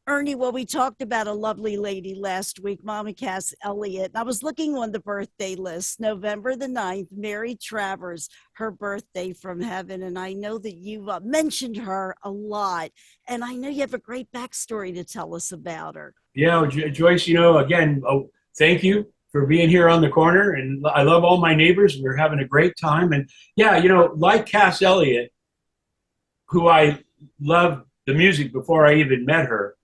Ernie, well, we talked about a lovely lady last week, Mama Cass Elliott. And I was looking on the birthday list, November the 9th, Mary Travers, her birthday from heaven. And I know that you mentioned her a lot. And I know you have a great backstory to tell us about her. Yeah, Joyce, again, thank you for being here on the corner. And I love all my neighbors. We're having a great time. And yeah, like Cass Elliot, who I loved the music before I even met her,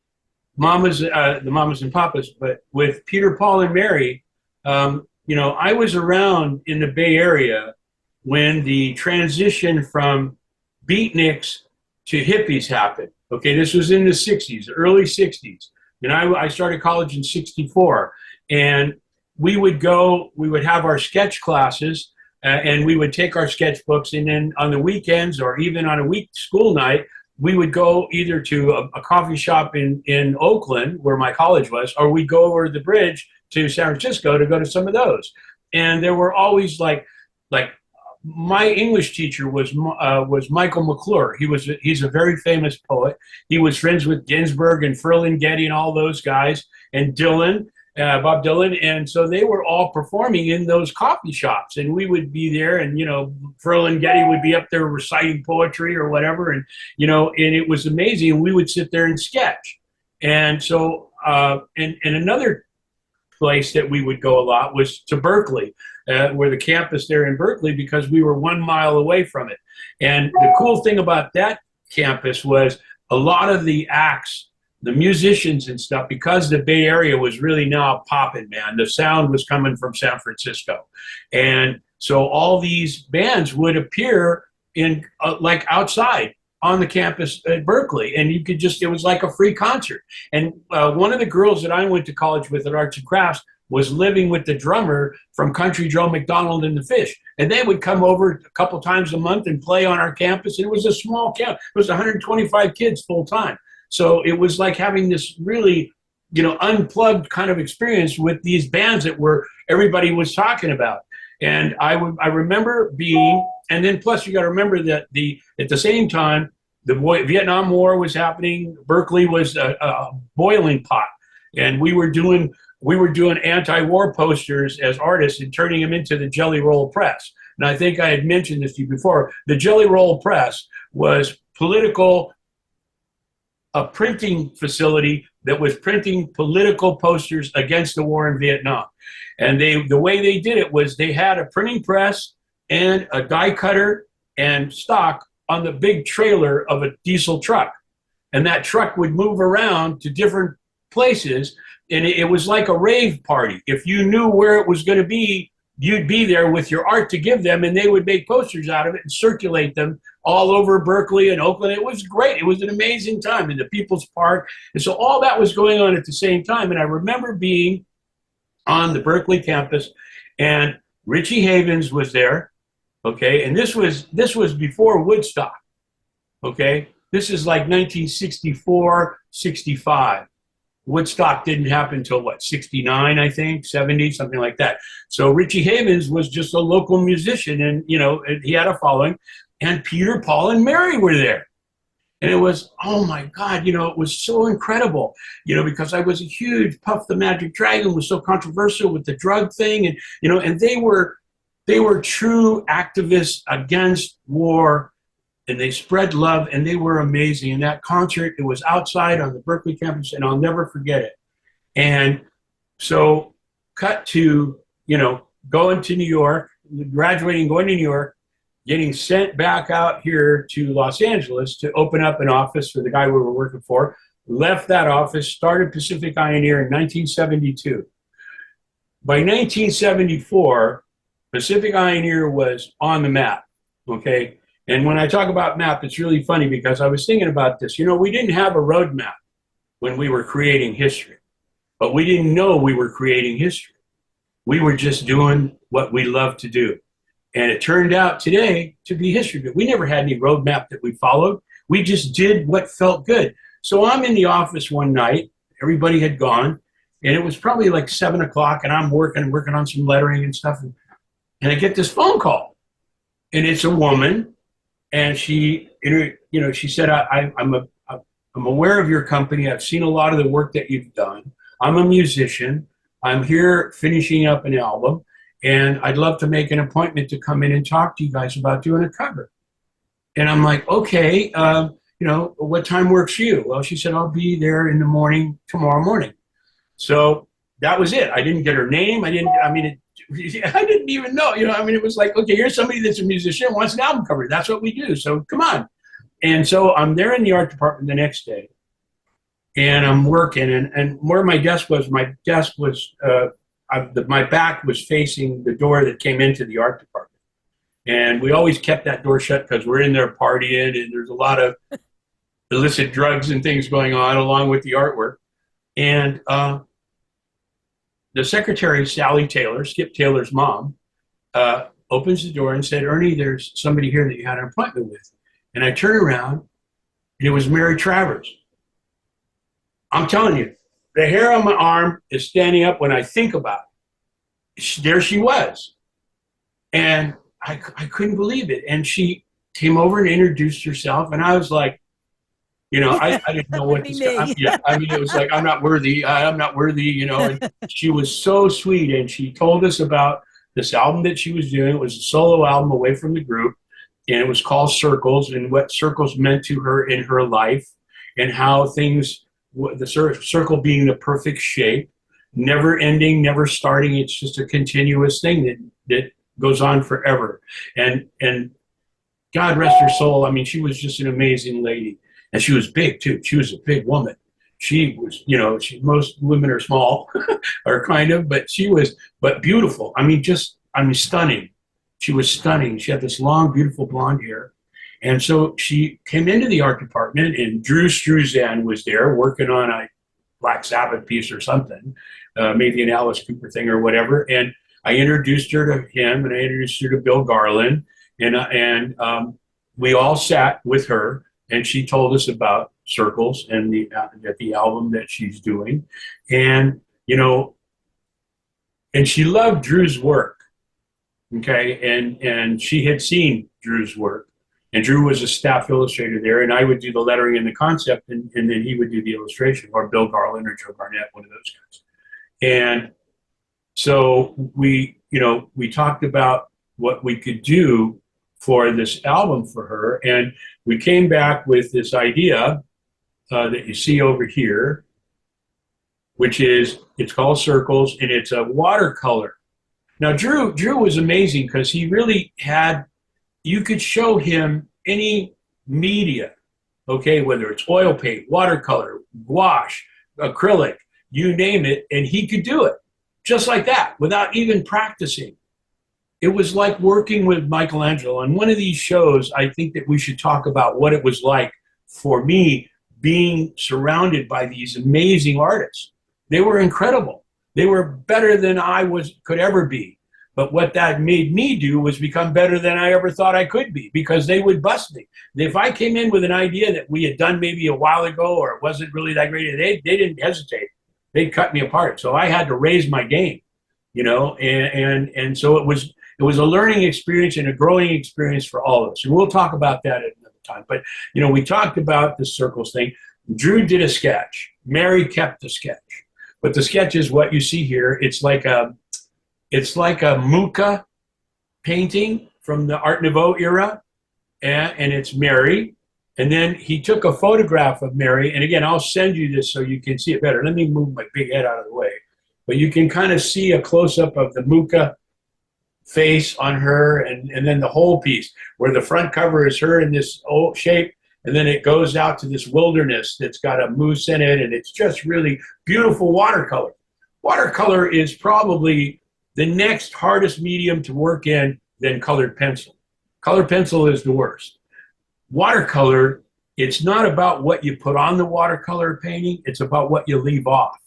the Mamas and Papas, but with Peter, Paul, and Mary, I was around in the Bay Area when the transition from beatniks to hippies happened. Okay, this was in the 60s, early 60s. And I started college in 64. And we would have our sketch classes, and we would take our sketchbooks. And then on the weekends or even on a week school night, we would go either to a coffee shop in Oakland, where my college was, or we'd go over the bridge to San Francisco to go to some of those. And there were always like my English teacher was Michael McClure. He's a very famous poet. He was friends with Ginsberg and Ferlinghetti and all those guys, and Dylan, Bob Dylan, and so they were all performing in those coffee shops, and we would be there, and Ferlinghetti would be up there reciting poetry or whatever, and and it was amazing. And we would sit there and sketch, and so and another place that we would go a lot was to Berkeley, where the campus there in Berkeley, because we were 1 mile away from it. And the cool thing about that campus was a lot of the acts, the musicians and stuff, because the Bay Area was really now popping, man. The sound was coming from San Francisco. And so all these bands would appear in like outside on the campus at Berkeley, and you could it was like a free concert. And one of the girls that I went to college with at Arts and Crafts was living with the drummer from Country Joe McDonald and the Fish. And they would come over a couple times a month and play on our campus. And it was a small camp. It was 125 kids full time. So it was like having this really, unplugged kind of experience with these bands that everybody was talking about. And I remember being, and then plus you got to remember that at the same time, the Vietnam War was happening. Berkeley was a boiling pot, and we were doing anti-war posters as artists and turning them into the Jelly Roll Press. And I think I had mentioned this to you before. The Jelly Roll Press was a printing facility that was printing political posters against the war in Vietnam. And the way they did it was they had a printing press and a die cutter and stock on the big trailer of a diesel truck. And that truck would move around to different places, and it was like a rave party. If you knew where it was going to be, you'd be there with your art to give them, and they would make posters out of it and circulate them all over Berkeley and Oakland. It was great. It was an amazing time in the People's Park. And so all that was going on at the same time. And I remember being on the Berkeley campus, and Richie Havens was there, okay? And this was before Woodstock, okay? This is like 1964, 65. Woodstock didn't happen until 69, I think, 70, something like that. So Richie Havens was just a local musician, and he had a following. And Peter, Paul, and Mary were there. And it was, oh my God, it was so incredible, because I was a huge Puff the Magic Dragon was so controversial with the drug thing. And, and they were true activists against war, and they spread love, and they were amazing. And that concert, it was outside on the Berkeley campus, and I'll never forget it. And so cut to, going to New York, graduating, going to New York, getting sent back out here to Los Angeles to open up an office for the guy we were working for. Left that office, started Pacific Ioneer in 1972. By 1974, Pacific Ioneer was on the map, okay? And when I talk about map, it's really funny because I was thinking about this. We didn't have a road map when we were creating history, but we didn't know we were creating history. We were just doing what we love to do. And it turned out today to be history. But we never had any roadmap that we followed. We just did what felt good. So I'm in the office one night. Everybody had gone. And it was probably like 7 o'clock. And I'm working on some lettering and stuff. And I get this phone call. And it's a woman. And she said, I'm I'm aware of your company. I've seen a lot of the work that you've done. I'm a musician. I'm here finishing up an album, and I'd love to make an appointment to come in and talk to you guys about doing a cover. And I'm like, okay, what time works for you? Well, she said, I'll be there in the morning, tomorrow morning. So that was it. I didn't get her name. I didn't even know, it was like, okay, here's somebody that's a musician, wants an album cover. That's what we do. So come on. And so I'm there in the art department the next day, and I'm working, and where my desk was, my back was facing the door that came into the art department. And we always kept that door shut because we're in there partying, and there's a lot of illicit drugs and things going on along with the artwork. And the secretary, Sally Taylor, Skip Taylor's mom, opens the door and said, Ernie, there's somebody here that you had an appointment with. And I turned around, and it was Mary Travers. I'm telling you, the hair on my arm is standing up when I think about it. There she was. And I couldn't believe it. And she came over and introduced herself. And I was like, I didn't know what to say. It was like, I'm not worthy. And she was so sweet. And she told us about this album that she was doing. It was a solo album away from the group. And it was called Circles, and what circles meant to her in her life, and how things, the circle being the perfect shape, never ending, never starting. It's just a continuous thing that goes on forever. And God rest her soul. I mean, she was just an amazing lady. And she was big too. She was a big woman. She was, most women are small or kind of, but but beautiful. Stunning. She was stunning. She had this long, beautiful blonde hair. And so she came into the art department, and Drew Struzan was there working on a Black Sabbath piece or something, maybe an Alice Cooper thing or whatever. And I introduced her to him, and I introduced her to Bill Garland. And we all sat with her, and she told us about Circles and the album that she's doing. And, and she loved Drew's work. Okay, and she had seen Drew's work, and Drew was a staff illustrator there, and I would do the lettering and the concept, and then he would do the illustration, or Bill Garland or Joe Garnett, one of those guys. And so we talked about what we could do for this album for her, and we came back with this idea that you see over here, which is, it's called Circles, and it's a watercolor. Now, Drew was amazing because he really you could show him any media, okay, whether it's oil paint, watercolor, gouache, acrylic, you name it, and he could do it just like that without even practicing. It was like working with Michelangelo. On one of these shows, I think that we should talk about what it was like for me being surrounded by these amazing artists. They were incredible. They were better than I could ever be. But what that made me do was become better than I ever thought I could be, because they would bust me. If I came in with an idea that we had done maybe a while ago, or it wasn't really that great, they didn't hesitate. They'd cut me apart. So I had to raise my game, and so it was a learning experience and a growing experience for all of us. And we'll talk about that at another time. But, we talked about the Circles thing. Drew did a sketch. Mary kept the sketch. But the sketch is what you see here. It's like a Mucha painting from the Art Nouveau era, and it's Mary. And then he took a photograph of Mary, and again, I'll send you this so you can see it better. Let me move my big head out of the way. But you can kind of see a close-up of the Mucha face on her, and then the whole piece, where the front cover is her in this old shape, and then it goes out to this wilderness that's got a moose in it, and it's just really beautiful watercolor. Watercolor is probably the next hardest medium to work in than colored pencil. Colored pencil is the worst. Watercolor, it's not about what you put on the watercolor painting, it's about what you leave off.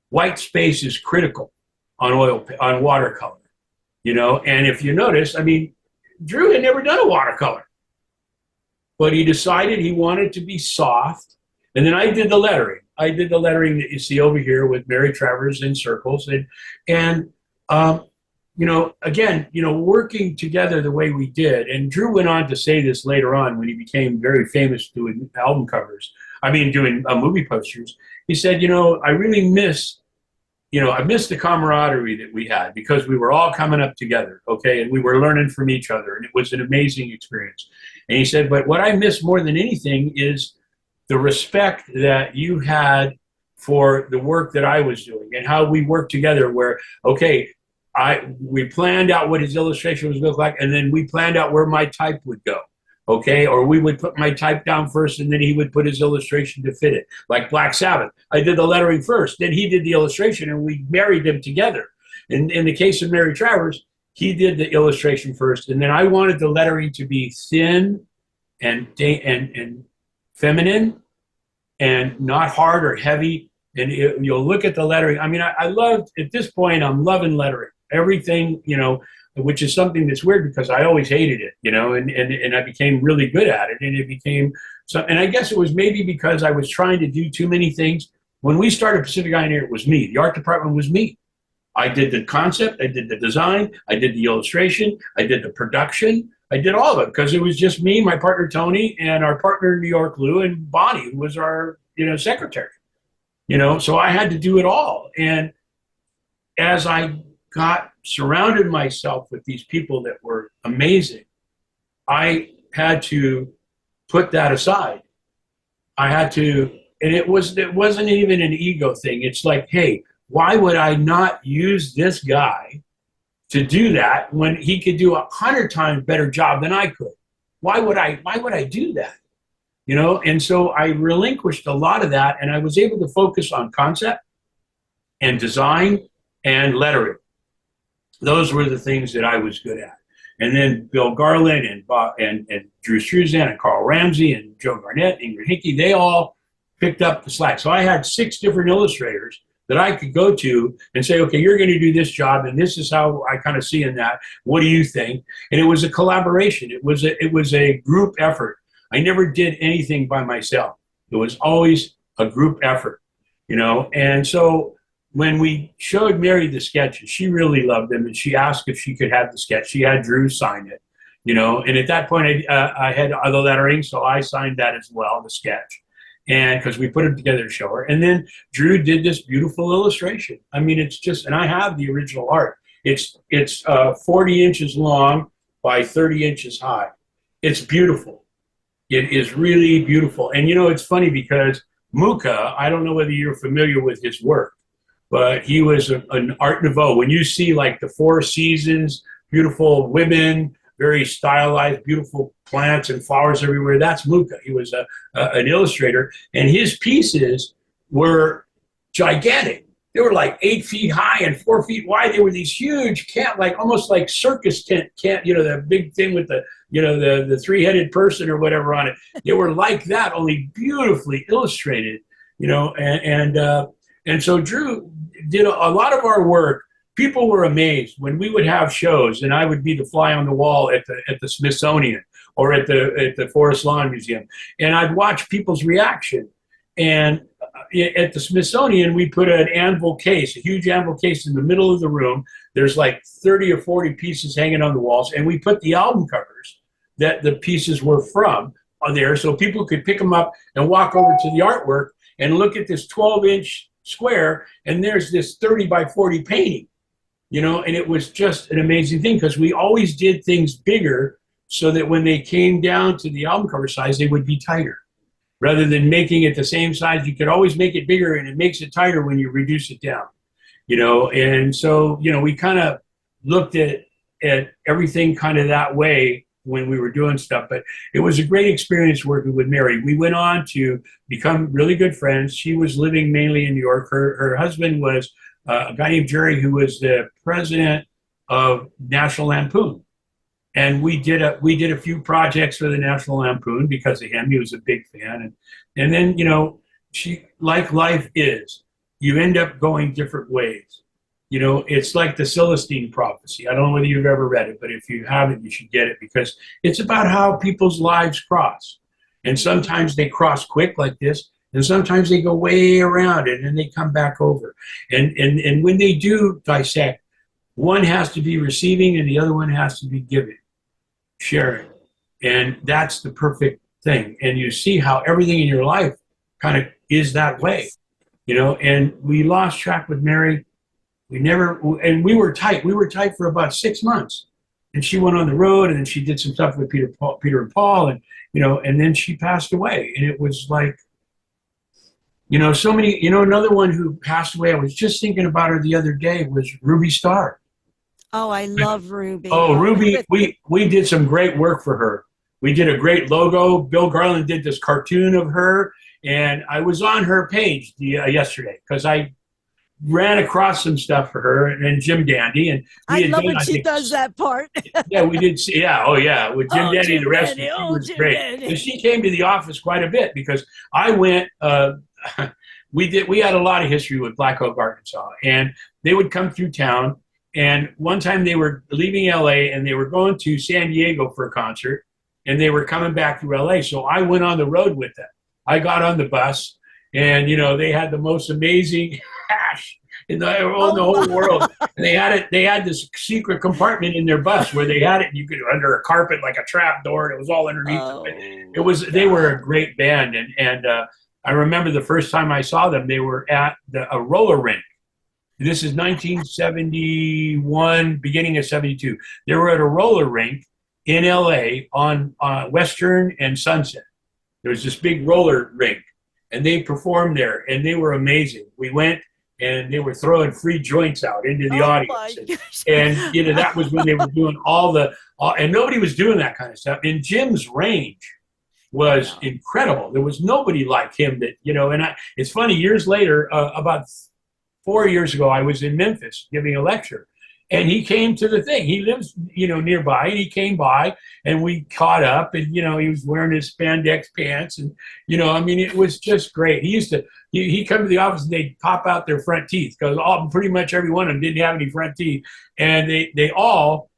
White space is critical on watercolor, and if you notice, Drew had never done a watercolor, but he decided he wanted to be soft. And then I did the lettering. I did the lettering that you see over here with Mary Travers in Circles. And again, working together the way we did. And Drew went on to say this later on when he became very famous doing album covers. I mean, doing movie posters. He said, I really I miss the camaraderie that we had because we were all coming up together, okay, and we were learning from each other, and it was an amazing experience. And he said, but what I miss more than anything is the respect that you had for the work that I was doing and how we worked together. Where, okay, we planned out what his illustration was going to look like, and then we planned out where my type would go. Okay, or we would put my type down first, and then he would put his illustration to fit it. Like Black Sabbath, I did the lettering first, then he did the illustration, and we married them together. In the case of Mary Travers, he did the illustration first, and then I wanted the lettering to be thin and feminine, and not hard or heavy. And you'll look at the lettering. I mean, I loved, at this point, I'm loving lettering. Everything, which is something that's weird because I always hated it, and I became really good at it. And it became, and I guess it was maybe because I was trying to do too many things. When we started Pacific Pioneer, it was me. The art department was me. I did the concept, I did the design, I did the illustration, I did the production, I did all of it because it was just me, my partner Tony, and our partner in New York, Lou, and Bonnie, who was our, secretary. So I had to do it all. And as I surrounded myself with these people that were amazing, I had to put that aside. I had to, and it wasn't even an ego thing. It's like, hey, why would I not use this guy to do that when he could do 100 times better job than I could? Why would I do that? And so I relinquished a lot of that, and I was able to focus on concept and design and lettering. Those were the things that I was good at. And then Bill Garland and Drew Struzan and Carl Ramsey and Joe Garnett, Ingrid Hickey, they all picked up the slack. So I had 6 different illustrators that I could go to and say, okay, you're going to do this job, and this is how I kind of see in that. What do you think? And it was a collaboration. It was a group effort. I never did anything by myself. It was always a group effort, And so when we showed Mary the sketches, she really loved them, and she asked if she could have the sketch. She had Drew sign it, And at that point, I had other lettering, so I signed that as well, the sketch. And because we put them together to show her. And then Drew did this beautiful illustration. I mean, it's just, and I have the original art. It's 40 inches long by 30 inches high. It's beautiful. It is really beautiful. And it's funny because Muka, I don't know whether you're familiar with his work, but he was an Art Nouveau. When you see like the Four Seasons, beautiful women, very stylized, beautiful plants and flowers everywhere. That's Muka. He was an illustrator, and his pieces were gigantic. They were like 8 feet high and 4 feet wide. They were these huge almost like circus tent the big thing with the the 3-headed person or whatever on it. They were like that, only beautifully illustrated. And so Drew did a lot of our work. People were amazed when we would have shows, and I would be the fly on the wall at the Smithsonian or at the Forest Lawn Museum, and I'd watch people's reaction. And at the Smithsonian, we put an anvil case, a huge anvil case in the middle of the room. There's like 30 or 40 pieces hanging on the walls, and we put the album covers that the pieces were from on there, so people could pick them up and walk over to the artwork and look at this 12-inch square, and there's this 30 by 40 painting. And it was just an amazing thing because we always did things bigger so that when they came down to the album cover size, they would be tighter. Rather than making it the same size, you could always make it bigger, and it makes it tighter when you reduce it down. And so, we kind of looked at everything kind of that way when we were doing stuff. But it was a great experience working with Mary. We went on to become really good friends. She was living mainly in New York. Her husband was a guy named Jerry, who was the president of National Lampoon. And we did a few projects for the National Lampoon because of him. He was a big fan. And then, she, like life is, you end up going different ways. It's like the Celestine prophecy. I don't know whether you've ever read it, but if you haven't, you should get it because it's about how people's lives cross. And sometimes they cross quick like this, and sometimes they go way around it and they come back over. And when they do dissect, one has to be receiving and the other one has to be giving, sharing. And that's the perfect thing. And you see how everything in your life kind of is that way, you know. And we lost track with Mary. We never, and we were tight. We were tight for about 6 months, and she went on the road, and then she did some stuff with Peter and Paul, and you know, and then she passed away, and it was like, you know, so many. You know, another one who passed away. I was just thinking about her the other day was Ruby Starr. Oh, I love Ruby. Oh, Ruby, we did some great work for her. We did a great logo. Bill Garland did this cartoon of her, and I was on her page yesterday because I ran across some stuff for her and Jim Dandy, and I love when she does that part. Yeah, we did. Yeah, oh yeah, with Jim Dandy and the rest. She was great. And she came to the office quite a bit because I went. We had a lot of history with Black Oak, Arkansas, and they would come through town. And one time they were leaving LA and they were going to San Diego for a concert, and they were coming back through LA. So I went on the road with them. I got on the bus, and you know, they had the most amazing hash in the whole world. And they had this secret compartment in their bus where they had it, and you could under a carpet like a trap door, and it was all underneath them. It was they were a great band, and I remember the first time I saw them, they were at a roller rink. This is 1971, beginning of 72. They were at a roller rink in LA on Western and Sunset. There was this big roller rink, and they performed there, and they were amazing. We went, and they were throwing free joints out into the audience. And, you know, that was when they were doing and nobody was doing that kind of stuff. And Jim's range was incredible. There was nobody like him that, you know, and it's funny, years later, about 4 years ago, I was in Memphis giving a lecture, and he came to the thing. He lives, you know, nearby, and he came by, and we caught up, and, you know, he was wearing his spandex pants, and, you know, I mean, it was just great. He used to, he'd come to the office, and they'd pop out their front teeth, because pretty much every one of them didn't have any front teeth, and they all,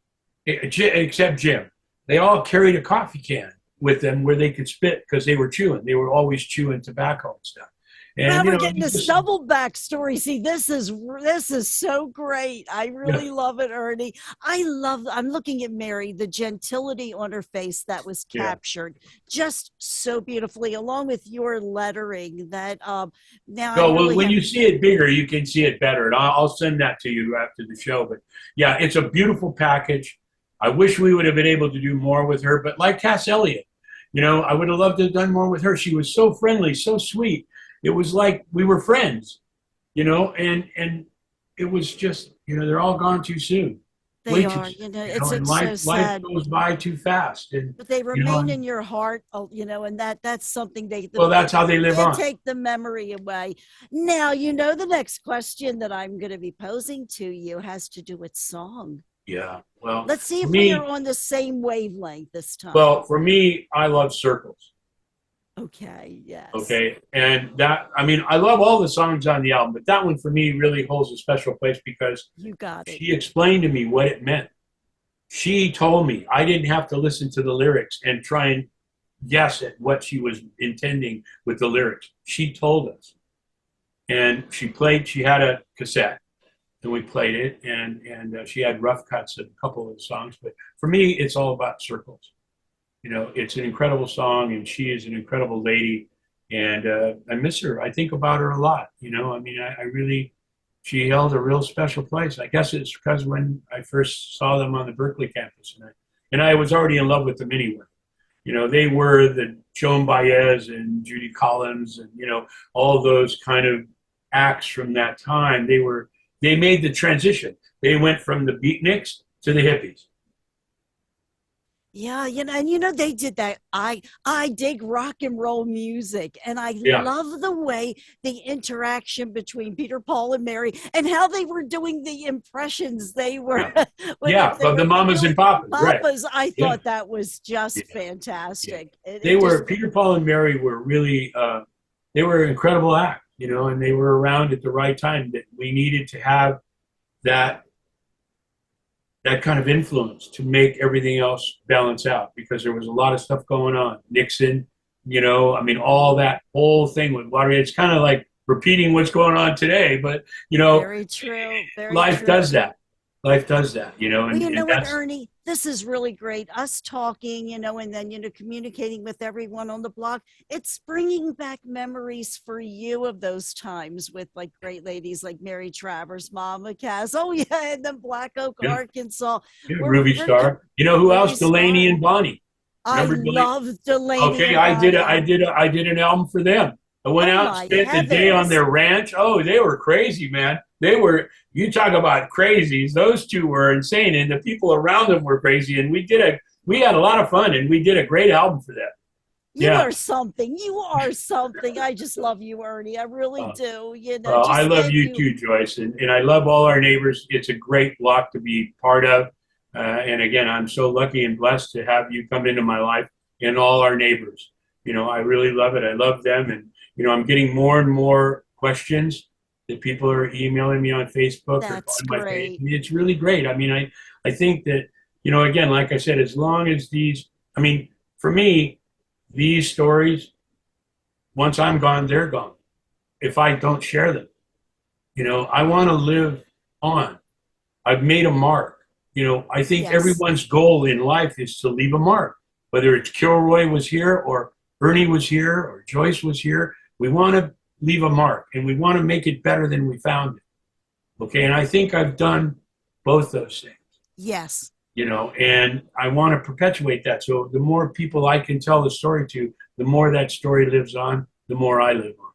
except Jim, they all carried a coffee can with them where they could spit, because they were chewing. They were always chewing tobacco and stuff. And, now we're getting this double backstory. See, this is so great. I really love it, Ernie. I'm looking at Mary, the gentility on her face that was captured just so beautifully, along with your lettering that now. No, well, when you see it bigger, you can see it better. And I'll send that to you after the show. But yeah, it's a beautiful package. I wish we would have been able to do more with her, but like Cass Elliot, you know, I would have loved to have done more with her. She was so friendly, so sweet. It was like we were friends, you know, and it was just, you know, they're all gone too soon. They are, you know, it's so sad. Life goes by too fast. But they remain in your heart, you know, and that's something that's how they live on. Take the memory away. Now, you know, the next question that I'm going to be posing to you has to do with song. Yeah, well. Let's see if we are on the same wavelength this time. Well, for me, I love Circles. Okay, yes. Okay, and that, I mean, I love all the songs on the album, but that one for me really holds a special place because you got it. She explained to me what it meant. She told me I didn't have to listen to the lyrics and try and guess at what she was intending with the lyrics. She told us. And she had a cassette, and we played it, and she had rough cuts of a couple of the songs. But for me, it's all about Circles. You know, it's an incredible song, and she is an incredible lady, and I miss her. I think about her a lot. You know, I mean, I really, she held a real special place. I guess it's because when I first saw them on the Berkeley campus, and I was already in love with them anyway. You know, they were the Joan Baez and Judy Collins, and you know, all those kind of acts from that time. They made the transition. They went from the beatniks to the hippies. Yeah, you know, and you know, they did that. I dig rock and roll music, and I love the way the interaction between Peter, Paul, and Mary, and how they were doing the impressions. They were, of the mamas and papas. Right. I thought that was just fantastic. Peter, Paul, and Mary were really, they were an incredible act, you know, and they were around at the right time. That we needed to have that kind of influence to make everything else balance out, because there was a lot of stuff going on. Nixon, you know, I mean, all that whole thing with Watergate, it's kind of like repeating what's going on today, but, you know, very true. Life does that. life does that, Well, you and know what, that's, Ernie? This is really great. Us talking, and then, communicating with everyone on the block. It's bringing back memories for you of those times with like great ladies like Mary Travers, Mama Cass. Oh, yeah. And then Black Oak, yeah, Arkansas. yeah, We're, Ruby we're, Star. You know who Ruby else? Delaney Star. and Bonnie. I Remember Delaney? love Delaney Okay, and Bonnie. I did an album for them. I went Oh, out and my spent the day on heavens. their ranch. Oh, they were crazy, man. They were, you talk about crazies. Those two were insane, and the people around them were crazy. And we had a lot of fun, and we did a great album for them. You Yeah. are something. You are something. I just love you, Ernie. I really Uh, do. I Just love thank you you. too, Joyce, and I love all our neighbors. It's a great block to be part of. And again, I'm so lucky and blessed to have you come into my life and all our neighbors. I really love it. I love them. And, I'm getting more and more questions that people are emailing me on Facebook or That's on my page. great. It's really great. I mean, I think that, again, like I said, as long as for me, these stories, once I'm gone, they're gone if I don't share them. I want to live on. I've made a mark. I think Yes. everyone's goal in life is to leave a mark, whether it's Kilroy was here or Ernie was here or Joyce was here. We want to leave a mark and we want to make it better than we found it. Okay. And I think I've done both those things, Yes. and I want to perpetuate that. So the more people I can tell the story to, the more that story lives on, the more I live on.